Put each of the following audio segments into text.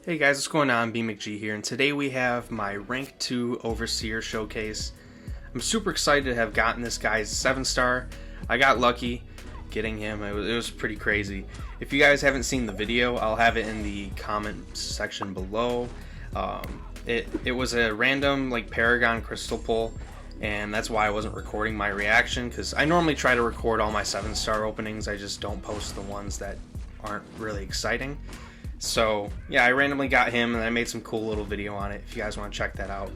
Hey guys, what's going on? Mcoc here, and today we have my Rank 2 Overseer showcase. I'm super excited to have gotten this guy's 7-star. I got lucky getting him. It was pretty crazy. If you guys haven't seen the video, I'll have it in the comment section below. It was a random Paragon crystal pull, and that's why I wasn't recording my reaction, because I normally try to record all my 7-star openings. I just don't post the ones that aren't really exciting. So yeah, I randomly got him and I made some cool little video on it if you guys want to check that out.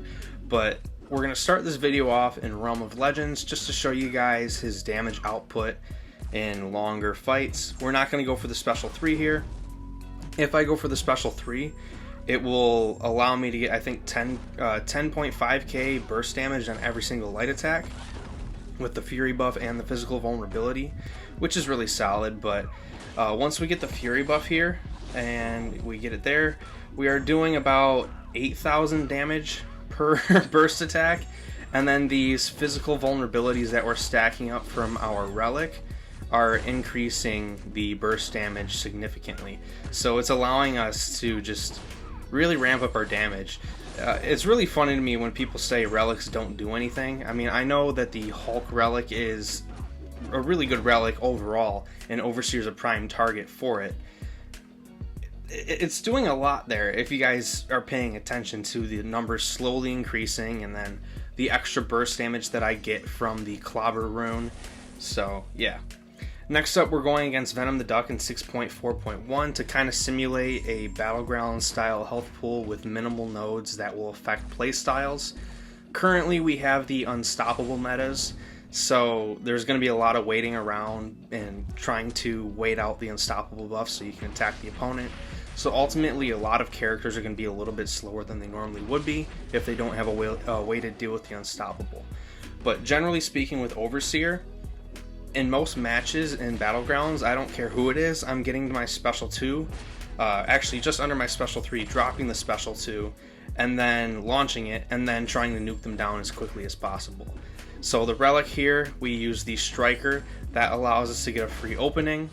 But we're going to start this video off in Realm of Legends just to show you guys his damage output in longer fights. We're not going to go for the special 3 here. If I go for the special 3, it will allow me to get, I think, 10.5k burst damage on every single light attack with the Fury buff and the physical vulnerability, which is really solid. But once we get the Fury buff here, and we get it there, we are doing about 8,000 damage per burst attack, and then these physical vulnerabilities that we're stacking up from our Relic are increasing the burst damage significantly. So it's allowing us to just really ramp up our damage. It's really funny to me when people say relics don't do anything. I mean, I know that the Hulk relic is a really good relic overall, and Overseer's a prime target for it. It's doing a lot there if you guys are paying attention to the numbers slowly increasing, and then the extra burst damage that I get from the Clobber rune. So yeah. Next up, we're going against Venom the Duck in 6.4.1 to kind of simulate a Battlegrounds style health pool with minimal nodes that will affect playstyles. Currently we have the unstoppable metas, so there's going to be a lot of waiting around and trying to wait out the unstoppable buff so you can attack the opponent. So ultimately, a lot of characters are going to be a little bit slower than they normally would be if they don't have a way to deal with the unstoppable. But generally speaking, with Overseer, in most matches in Battlegrounds, I don't care who it is, I'm getting to my special 2, actually just under my special 3, dropping the special 2, and then launching it, and then trying to nuke them down as quickly as possible. So the Relic here, we use the Striker. That allows us to get a free opening,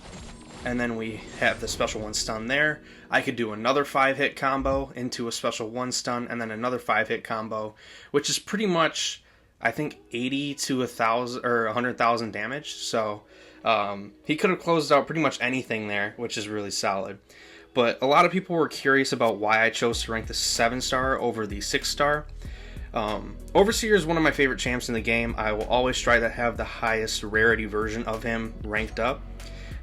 and then we have the special 1 stun there. I could do another 5-hit combo into a special 1 stun, and then another 5-hit combo, which is pretty much, I think, 80 to 1,000 or 100,000 damage. So he could have closed out pretty much anything there, which is really solid. But a lot of people were curious about why I chose to rank the 7-star over the 6-star. Overseer is one of my favorite champs in the game. I will always try to have the highest rarity version of him ranked up.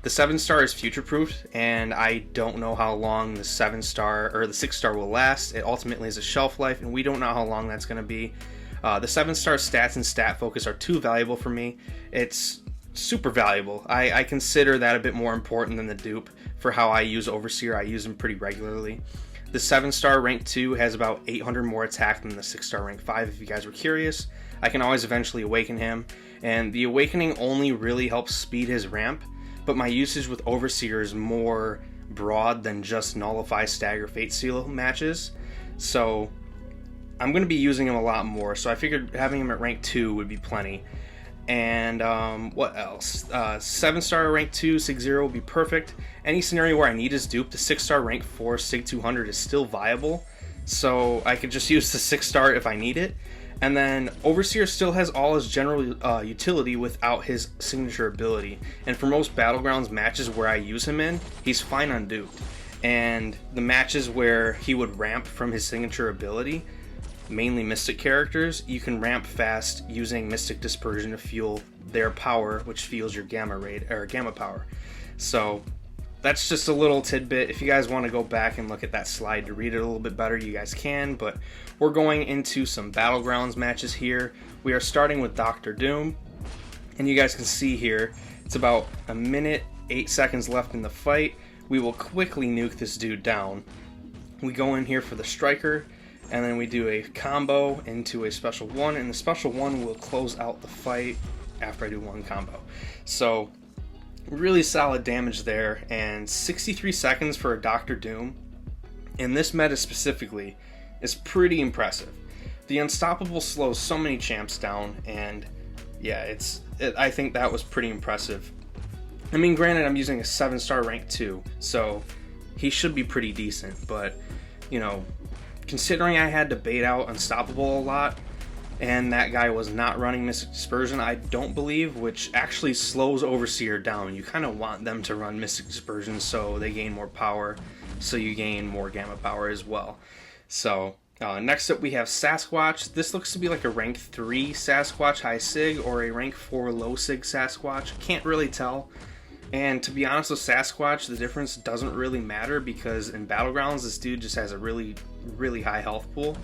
The 7-star is future-proofed, and I don't know how long the 7-star or the 6-star will last. It ultimately is a shelf life, and we don't know how long that's going to be. The 7-star stats and stat focus are too valuable for me. It's super valuable. I consider that a bit more important than the dupe for how I use Overseer. I use him pretty regularly. The 7-star rank 2 has about 800 more attack than the 6-star rank 5, if you guys were curious. I can always eventually awaken him, and the awakening only really helps speed his ramp, but my usage with Overseer is more broad than just Nullify, Stagger, Fate Seal matches. So I'm going to be using him a lot more, so I figured having him at rank 2 would be plenty. And what else? 7-star rank 2 Sig 0 would be perfect. Any scenario where I need his dupe, the 6-star rank 4 Sig 200 is still viable, so I could just use the 6-star if I need it. And then Overseer still has all his general utility without his signature ability. And for most Battlegrounds matches where I use him in, he's fine unduped. And the matches where he would ramp from his signature ability, mainly Mystic characters, you can ramp fast using Mystic Dispersion to fuel their power, which fuels your gamma power. So that's just a little tidbit. If you guys want to go back and look at that slide to read it a little bit better, you guys can. But we're going into some Battlegrounds matches here. We are starting with Dr. Doom, and you guys can see here, it's about 1 minute, 8 seconds left in the fight. We will quickly nuke this dude down. We go in here for the Striker, and then we do a combo into a special 1, and the special 1 will close out the fight after I do 1 combo. So really solid damage there, and 63 seconds for a Dr. Doom in this meta specifically is pretty impressive. The Unstoppable slows so many champs down, and yeah, I think that was pretty impressive. I mean, granted, I'm using a 7-star rank 2, so he should be pretty decent, but you know, considering I had to bait out Unstoppable a lot, and that guy was not running Mystic Dispersion, I don't believe, which actually slows Overseer down. You kind of want them to run Mystic Dispersion so they gain more power, so you gain more Gamma power as well. So, next up we have Sasquatch. This looks to be like a rank 3 Sasquatch high sig or a rank 4 low sig Sasquatch. Can't really tell. And to be honest with Sasquatch, the difference doesn't really matter because in Battlegrounds, this dude just has a really, really high health pool.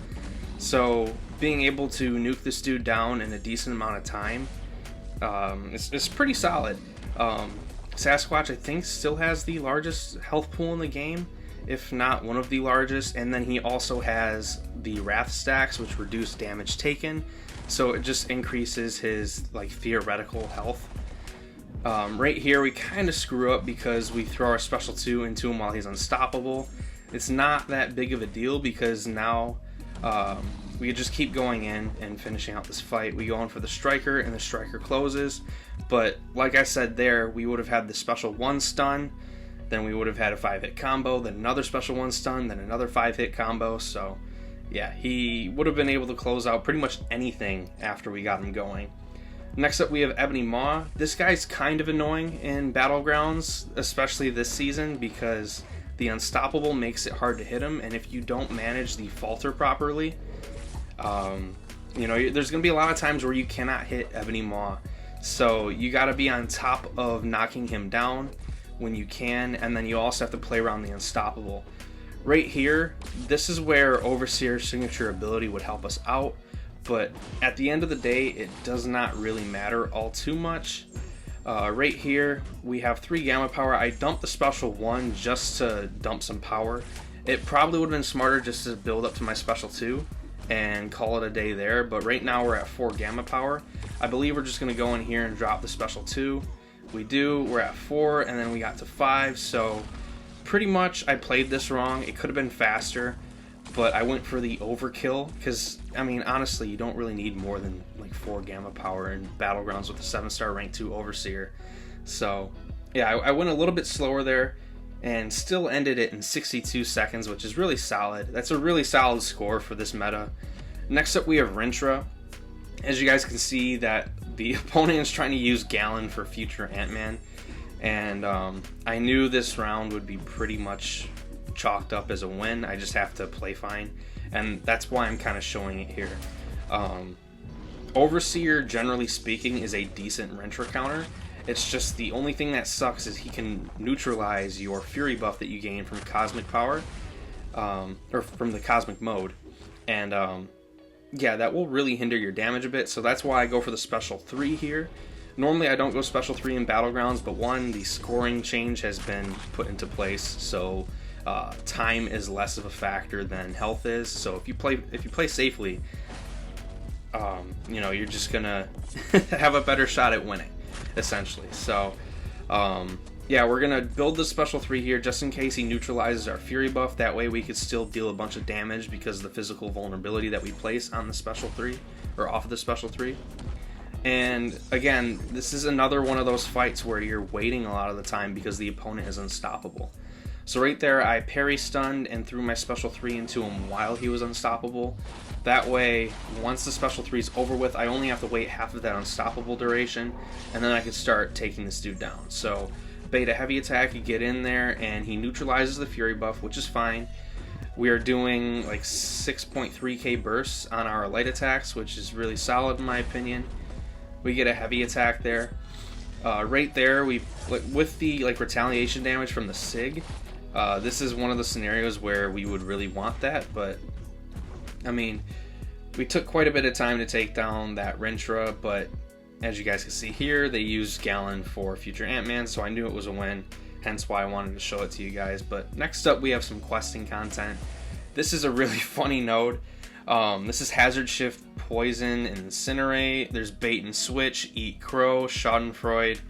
So being able to nuke this dude down in a decent amount of time, it's pretty solid. Sasquatch, I think, still has the largest health pool in the game, if not one of the largest, and then he also has the Wrath stacks, which reduce damage taken, so it just increases his like theoretical health. Right here we kind of screw up because we throw our special 2 into him while he's unstoppable. It's not that big of a deal because now we just keep going in and finishing out this fight. We go in for the Striker and the Striker closes, but like I said there, we would have had the special 1 stun, then we would have had a 5-hit combo, then another special 1 stun, then another 5-hit combo. So yeah, he would have been able to close out pretty much anything after we got him going. Next up we have Ebony Maw. This guy's kind of annoying in Battlegrounds, especially this season, because the Unstoppable makes it hard to hit him, and if you don't manage the falter properly, you know, there's going to be a lot of times where you cannot hit Ebony Maw. So you got to be on top of knocking him down when you can, and then you also have to play around the Unstoppable. Right here, this is where Overseer's signature ability would help us out, but at the end of the day, it does not really matter all too much. Right here, we have 3 Gamma power. I dumped the special 1 just to dump some power. It probably would have been smarter just to build up to my special 2 and call it a day there, but right now we're at 4 Gamma power. I believe we're just going to go in here and drop the special 2. We do, we're at 4, and then we got to 5, so pretty much I played this wrong. It could have been faster, but I went for the overkill because, I mean, honestly, you don't really need more than like 4 Gamma power in Battlegrounds with a 7-star rank 2 Overseer. So yeah, I went a little bit slower there and still ended it in 62 seconds, which is really solid. That's a really solid score for this meta. Next up we have Rintrah. As you guys can see, that the opponent is trying to use Gallon for future Ant-Man, and I knew this round would be pretty much chalked up as a win. I just have to play fine, and that's why I'm kind of showing it here. Overseer, generally speaking, is a decent Rintrah counter. It's just the only thing that sucks is he can neutralize your Fury buff that you gain from Cosmic Power, or from the Cosmic Mode, and yeah, that will really hinder your damage a bit, so that's why I go for the special 3 here. Normally I don't go special 3 in Battlegrounds, but one, the scoring change has been put into place, so time is less of a factor than health is. So if you play safely, you know, you're just gonna have a better shot at winning, essentially. So yeah, we're gonna build the special 3 here just in case he neutralizes our Fury buff. That way we could still deal a bunch of damage because of the physical vulnerability that we place on the special 3, or off of the special 3. And again, this is another one of those fights where you're waiting a lot of the time because the opponent is unstoppable. So right there, I parry stunned and threw my special 3 into him while he was unstoppable. That way, once the special 3 is over with, I only have to wait half of that unstoppable duration, and then I can start taking this dude down. So bait a heavy attack, you get in there, and he neutralizes the Fury buff, which is fine. We are doing like 6.3k bursts on our light attacks, which is really solid in my opinion. We get a heavy attack there. Right there, we with the like retaliation damage from the Sig. This is one of the scenarios where we would really want that, but I mean, we took quite a bit of time to take down that Rintrah, but as you guys can see here, they used Gallon for future Ant-Man, so I knew it was a win, hence why I wanted to show it to you guys. But next up, we have some questing content. This is a really funny node. This is Hazard Shift, Poison, and Incinerate. There's Bait and Switch, Eat Crow, Schadenfreude,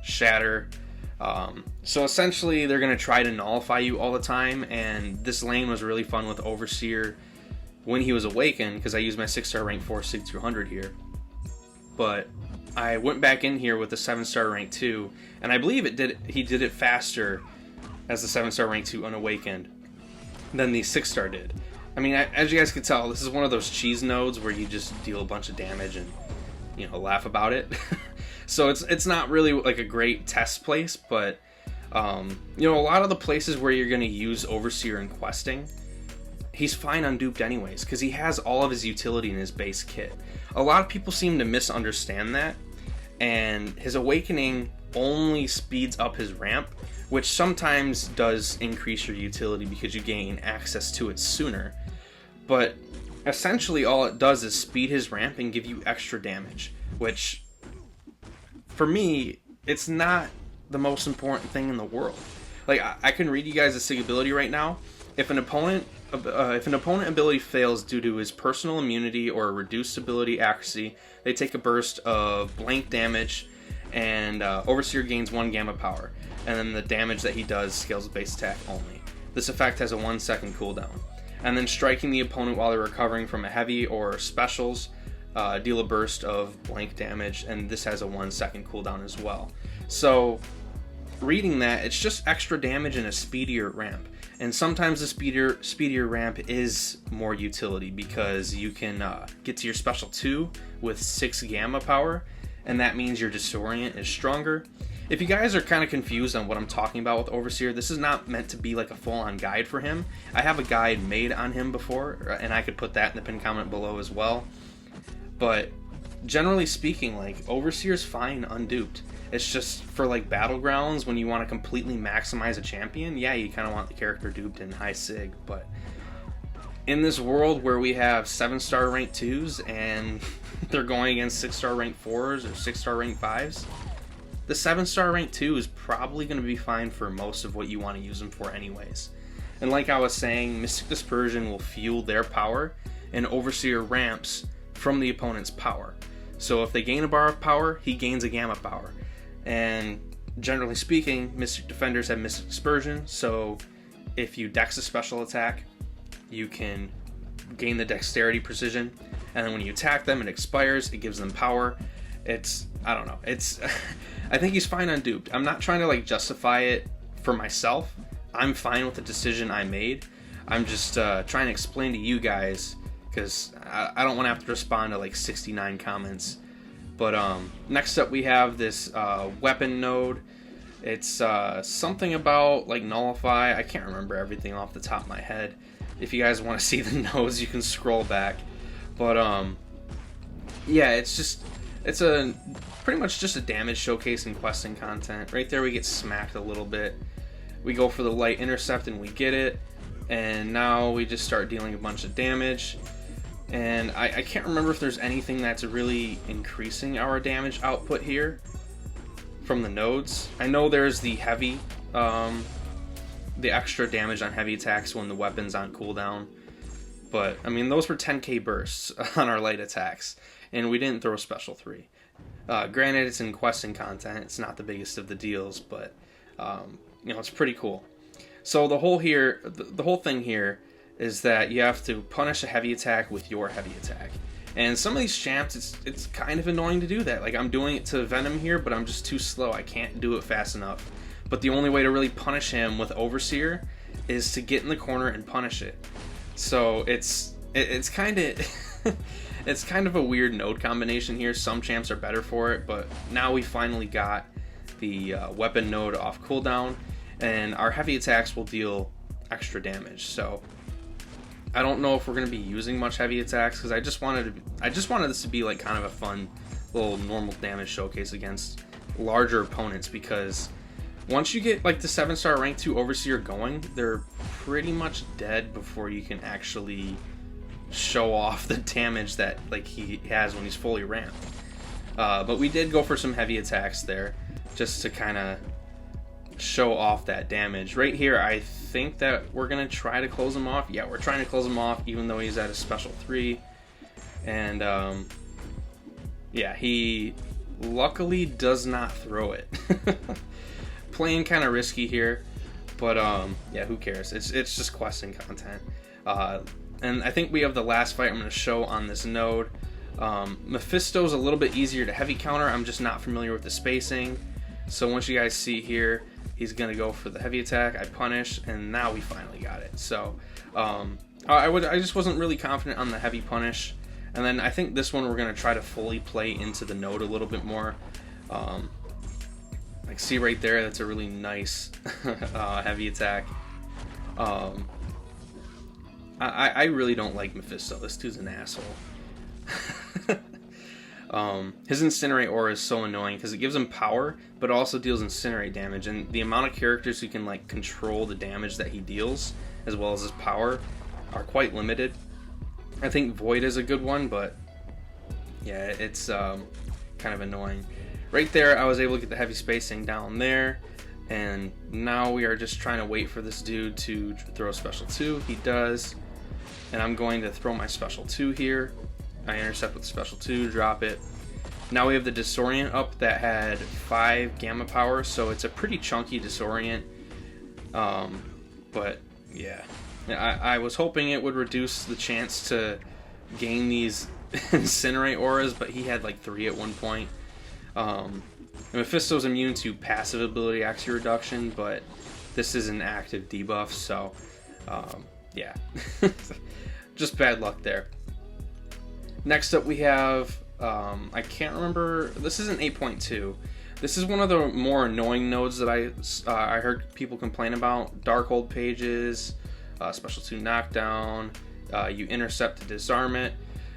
Shatter. So essentially, they're going to try to nullify you all the time, and this lane was really fun with Overseer when he was awakened, because I used my 6-star rank 4 Sig 200 here. But I went back in here with the 7-star rank 2, and I believe he did it faster as the 7-star rank 2 unawakened. than the 6-star did. I mean, as you guys can tell, this is one of those cheese nodes where you just deal a bunch of damage and, you know, laugh about it. So it's not really like a great test place, but you know, a lot of the places where you're going to use Overseer in questing, he's fine unduped anyways, because he has all of his utility in his base kit. A lot of people seem to misunderstand that, and his awakening only speeds up his ramp, which sometimes does increase your utility because you gain access to it sooner. But essentially all it does is speed his ramp and give you extra damage, which for me, it's not the most important thing in the world. Like, I can read you guys a SIG ability right now. If an opponent ability fails due to his personal immunity or a reduced ability accuracy, they take a burst of blank damage, and Overseer gains 1 gamma power, and then the damage that he does scales with base attack only. This effect has a 1-second cooldown. And then striking the opponent while they're recovering from a heavy or specials, deal a burst of blank damage, and this has a 1-second cooldown as well. So reading that, it's just extra damage and a speedier ramp. And sometimes the speedier ramp is more utility because you can get to your special 2 with 6 gamma power, and that means your disorient is stronger. If you guys are kind of confused on what I'm talking about with Overseer, this is not meant to be like a full-on guide for him. I have a guide made on him before, and I could put that in the pinned comment below as well. But generally speaking, like, Overseer's fine unduped. It's just for like Battlegrounds, when you want to completely maximize a champion, yeah, you kind of want the character duped in high sig, but in this world where we have 7-star rank 2s and they're going against 6-star rank 4s or 6-star rank 5s, the 7-star rank 2 is probably going to be fine for most of what you want to use them for anyways. And like I was saying, Mystic Dispersion will fuel their power, and Overseer ramps from the opponent's power. So if they gain a bar of power, he gains a gamma power. And generally speaking, Mystic Defenders have Mystic Dispersion, so if you dex a special attack, you can gain the dexterity precision, and then when you attack them, it expires, it gives them power. I don't know, I think he's fine unduped. I'm not trying to like justify it for myself. I'm fine with the decision I made. I'm just trying to explain to you guys, because I don't want to have to respond to like 69 comments. But next up we have this weapon node. It's something about like nullify. I can't remember everything off the top of my head. If you guys want to see the nodes, you can scroll back. But yeah, it's pretty much just a damage showcase and questing content. Right there we get smacked a little bit. We go for the light intercept and we get it. And now we just start dealing a bunch of damage. And I can't remember if there's anything that's really increasing our damage output here from the nodes. I know there's the heavy, the extra damage on heavy attacks when the weapon's on cooldown. But, I mean, those were 10k bursts on our light attacks, and we didn't throw a special 3. Granted, it's in questing content, it's not the biggest of the deals, but, you know, it's pretty cool. So the whole thing here is that you have to punish a heavy attack with your heavy attack. And some of these champs, it's kind of annoying to do that. Like, I'm doing it to Venom here, but I'm just too slow. I can't do it fast enough. But the only way to really punish him with Overseer is to get in the corner and punish it. So it's kind of it's kind of a weird node combination here. Some champs are better for it, but now we finally got the weapon node off cooldown, and our heavy attacks will deal extra damage. So I don't know if we're going to be using much heavy attacks, because I just wanted this to be like kind of a fun little normal damage showcase against larger opponents, because once you get like the 7-star rank 2 Overseer going, they're pretty much dead before you can actually show off the damage that like he has when he's fully ramped. But we did go for some heavy attacks there just to kind of show off that damage. Right here, I think that we're gonna try to close him off. Yeah, we're trying to close him off even though he's at a special 3. And yeah, he luckily does not throw it. Playing kind of risky here, but yeah, who cares? It's just questing content. And I think we have the last fight I'm going to show on this node. Mephisto's a little bit easier to heavy counter. I'm just not familiar with the spacing. So once you guys see here, He's gonna go for the heavy attack. I punish, and now we finally got it. So I just wasn't really confident on the heavy punish. And then I think this one we're gonna try to fully play into the node a little bit more. Like, see right there, that's a really nice heavy attack. I really don't like Mephisto. This dude's an asshole. His Incinerate aura is so annoying because it gives him power, but also deals Incinerate damage. And the amount of characters who can like control the damage that he deals, as well as his power, are quite limited. I think Void is a good one, but yeah, it's kind of annoying. Right there, I was able to get the heavy spacing down there, and now we are just trying to wait for this dude to throw special 2. He does, and I'm going to throw my special 2 here. I intercept with special 2, drop it. Now we have the Disorient up that had 5 gamma power, so it's a pretty chunky Disorient. But yeah, I was hoping it would reduce the chance to gain these Incinerate auras, but he had like 3 at one point. Mephisto's immune to passive ability Axie reduction, but this is an active debuff, so yeah, just bad luck there. Next up we have, I can't remember, this isn't 8.2. This is one of the more annoying nodes that I heard people complain about. Darkhold pages, special 2 knockdown, you intercept to disarm it.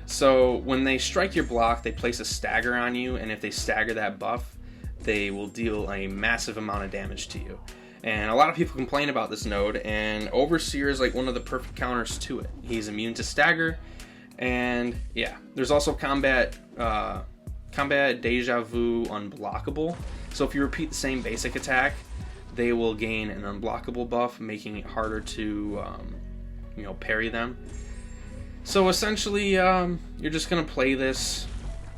So when they strike your block, they place a stagger on you, and if they stagger that buff, they will deal a massive amount of damage to you. And a lot of people complain about this node, and Overseer is like one of the perfect counters to it. He's immune to stagger, and yeah, there's also combat deja vu unblockable. So if you repeat the same basic attack, they will gain an unblockable buff, making it harder to parry them. So essentially, you're just gonna play this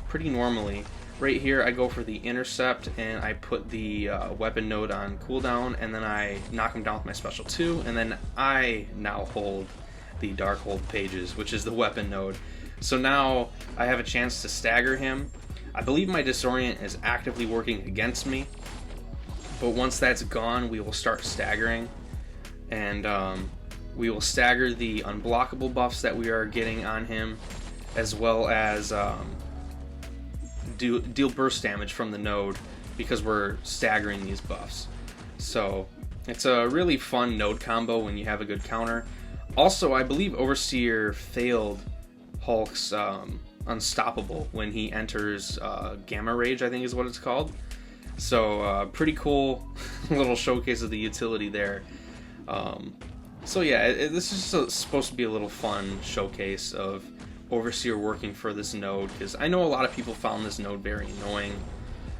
pretty normally. Right here, I go for the intercept, and I put the weapon node on cooldown, and then I knock him down with my special 2, and then I now hold the Darkhold pages, which is the weapon node. So now I have a chance to stagger him. I believe my Disorient is actively working against me, but once that's gone, we will start staggering, and we will stagger the unblockable buffs that we are getting on him, as well as deal burst damage from the node because we're staggering these buffs. So it's a really fun node combo when you have a good counter. Also, I believe Overseer failed Hulk's Unstoppable when he enters Gamma Rage, I think is what it's called. So pretty cool little showcase of the utility there. So yeah, this is supposed to be a little fun showcase of Overseer working for this node, because I know a lot of people found this node very annoying.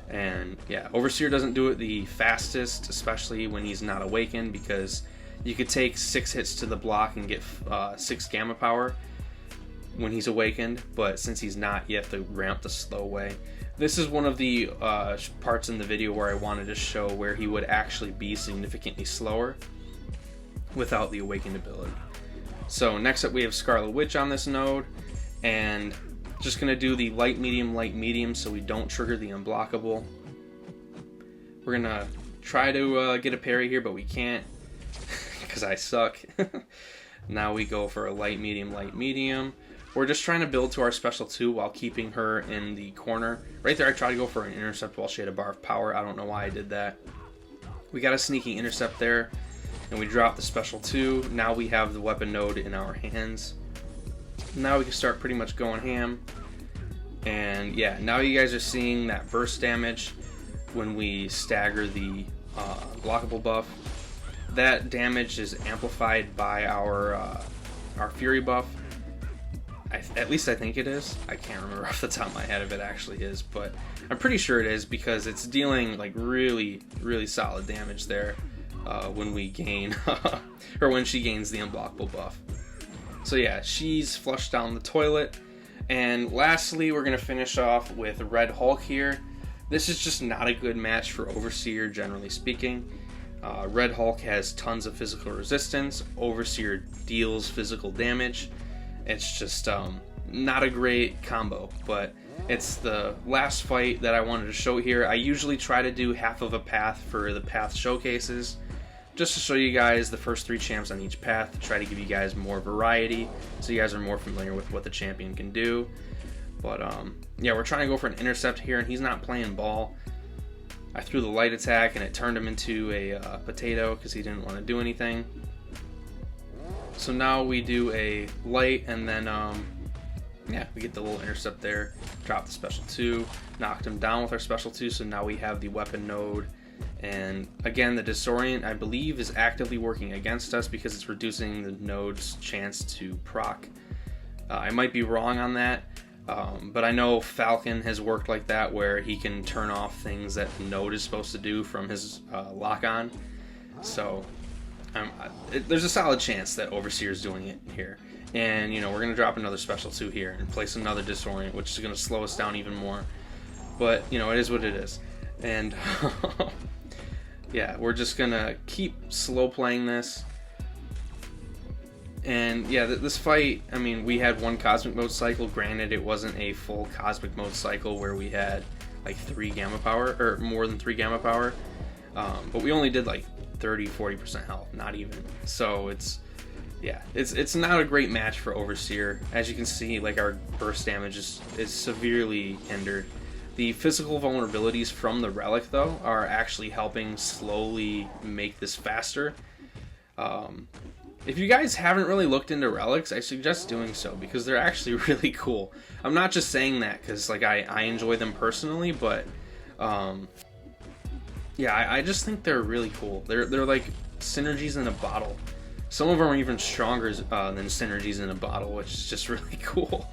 And yeah, Overseer doesn't do it the fastest, especially when he's not awakened, because you could take 6 hits to the block and get 6 gamma power when he's awakened, but since he's not, you have to ramp the slow way. This is one of the parts in the video where I wanted to show where he would actually be significantly slower without the awakened ability. So next up we have Scarlet Witch on this node, and just gonna do the light medium so we don't trigger the unblockable. We're gonna try to get a parry here, but we can't because I suck. Now we go for a light medium. We're just trying to build to our special 2 while keeping her in the corner. Right there I tried to go for an intercept while she had a bar of power. I don't know why I did that. We got a sneaky intercept there, and we drop the special 2. Now we have the weapon node in our hands. Now we can start pretty much going ham. And yeah, now you guys are seeing that burst damage when we stagger the blockable buff. That damage is amplified by our Fury buff. At least I think it is. I can't remember off the top of my head if it actually is, but I'm pretty sure it is, because it's dealing like really solid damage there when we gain or when she gains the unblockable buff. So yeah, she's flushed down the toilet. And lastly, we're gonna finish off with Red Hulk here. This is just not a good match for Overseer, generally speaking. Red Hulk has tons of physical resistance. Overseer deals physical damage. It's just not a great combo, but it's the last fight that I wanted to show here. I usually try to do half of a path for the path showcases, just to show you guys the first 3 champs on each path, to try to give you guys more variety, so you guys are more familiar with what the champion can do. But yeah, we're trying to go for an intercept here, and he's not playing ball. I threw the light attack, and it turned him into a potato because he didn't want to do anything. So now we do a light, and then yeah, we get the little intercept there, drop the special 2, knocked him down with our special 2, so now we have the weapon node. And again, the disorient, I believe, is actively working against us because it's reducing the node's chance to proc. I might be wrong on that, but I know Falcon has worked like that, where he can turn off things that the node is supposed to do from his lock-on. So there's a solid chance that Overseer's doing it here. And, you know, we're going to drop another special 2 here and place another disorient, which is going to slow us down even more. But, you know, it is what it is. And, yeah, we're just going to keep slow playing this. And, yeah, this fight, I mean, we had 1 Cosmic Mode cycle. Granted, it wasn't a full Cosmic Mode cycle where we had, like, 3 Gamma Power, or more than 3 Gamma Power. But we only did, like, 30-40% health, not even. So it's... yeah, it's not a great match for Overseer. As you can see, like, our burst damage is severely hindered. The physical vulnerabilities from the Relic, though, are actually helping slowly make this faster. If you guys haven't really looked into Relics, I suggest doing so, because they're actually really cool. I'm not just saying that because, like, I enjoy them personally, but yeah, I just think they're really cool. They're like synergies in a bottle. Some of them are even stronger than synergies in a bottle, which is just really cool.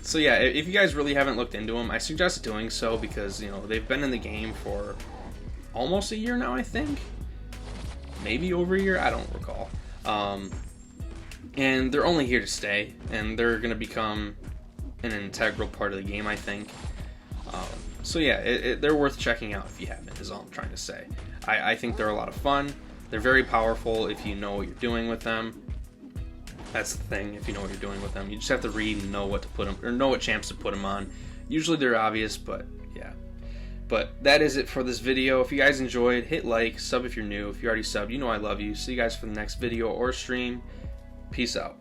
So yeah, if you guys really haven't looked into them, I suggest doing so, because, you know, they've been in the game for almost a year now, I think. Maybe over a year, I don't recall. And they're only here to stay, and they're going to become an integral part of the game, I think. So yeah, they're worth checking out if you haven't, is all I'm trying to say. I think they're a lot of fun. They're very powerful if you know what you're doing with them. That's the thing, if you know what you're doing with them. You just have to read and know what to put them, or know what champs to put them on. Usually they're obvious, but yeah. But that is it for this video. If you guys enjoyed, hit like, sub if you're new. If you already subbed, you know I love you. See you guys for the next video or stream. Peace out.